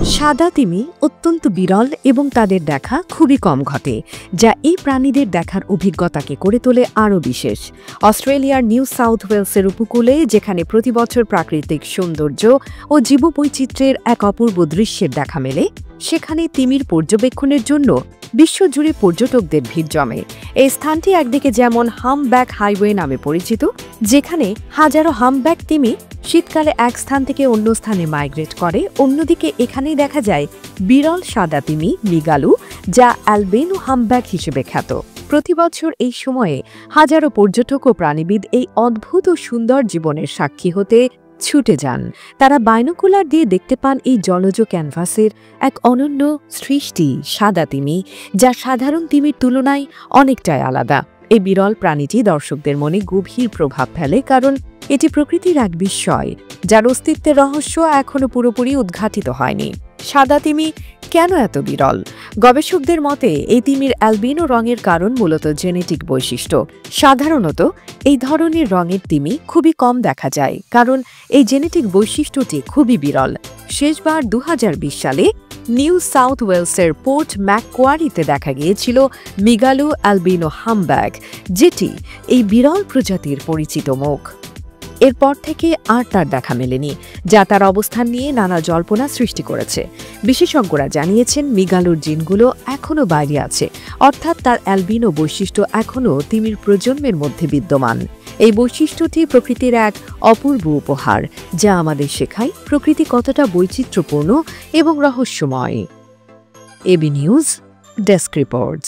সাদা তিমি অত্যন্ত বিরল এবং তাদের দেখা খুবই কম ঘটে, যা এই প্রাণীদের দেখার অভিজ্ঞতাকে করে তোলে আরও বিশেষ। অস্ট্রেলিয়ার নিউ সাউথ ওয়েলসের উপকূলে, যেখানে প্রতিবছর প্রাকৃতিক সৌন্দর্য ও জীববৈচিত্র্যের এক অপূর্ব দৃশ্যের দেখা মেলে, সেখানে তিমির পর্যবেক্ষণের জন্য বিশ্বজুড়ে পর্যটকদের ভিড় জমে। এই স্থানটি একদিকে যেমন হামব্যাক হাইওয়ে নামে পরিচিত, যেখানে হাজারো হামব্যাক তিমি শীতকালে এক স্থান থেকে অন্য স্থানে মাইগ্রেট করে, অন্যদিকে এখানেই দেখা যায় বিরল সাদা তিমি মিগালু, যা অ্যালবেনো হামব্যাক হিসেবে খ্যাত। প্রতিবছর এই সময়ে হাজারো পর্যটক ও প্রাণীবিদ এই অদ্ভুত ও সুন্দর জীবনের সাক্ষী হতে ছুটে যান। তারা বাইনোকুলার দিয়ে দেখতে পান এই জলজ ক্যানভাসের এক অনন্য সৃষ্টি সাদা তিমি, যা সাধারণ তিমির তুলনায় অনেকটাই আলাদা। এই বিরল প্রাণীটি দর্শকদের মনে গভীর প্রভাব ফেলে, কারণ এটি প্রকৃতির এক বিস্ময়, যার অস্তিত্বের রহস্য এখনও পুরোপুরি উদ্ঘাটিত হয়নি। সাদা তিমি কেন এত বিরল? গবেষকদের মতে এই তিমির অ্যালবিনো রঙের কারণ মূলত জেনেটিক বৈশিষ্ট্য। সাধারণত এই ধরনের রঙের তিমি খুবই কম দেখা যায়, কারণ এই জেনেটিক বৈশিষ্ট্যটি খুবই বিরল। শেষবার 2020 সালে নিউ সাউথ ওয়েলসের পোর্ট ম্যাককোয়ারিতে দেখা গিয়েছিল মিগালু অ্যালবিনো হামব্যাক, যেটি এই বিরল প্রজাতির পরিচিত মুখ। এরপর থেকে আর তার দেখা মেলেনি, যা তার অবস্থান নিয়ে নানা জল্পনা সৃষ্টি করেছে। বিশেষজ্ঞরা জানিয়েছেন মিগালুর জিনগুলো এখনও বাইরে আছে, অর্থাৎ তার অ্যালবিনো বৈশিষ্ট্য এখনও তিমির প্রজন্মের মধ্যে বিদ্যমান। এই বৈশিষ্ট্যটি প্রকৃতির এক অপূর্ব উপহার, যা আমাদের শেখায় প্রকৃতি কতটা বৈচিত্র্যপূর্ণ এবং রহস্যময়। AB news desk report.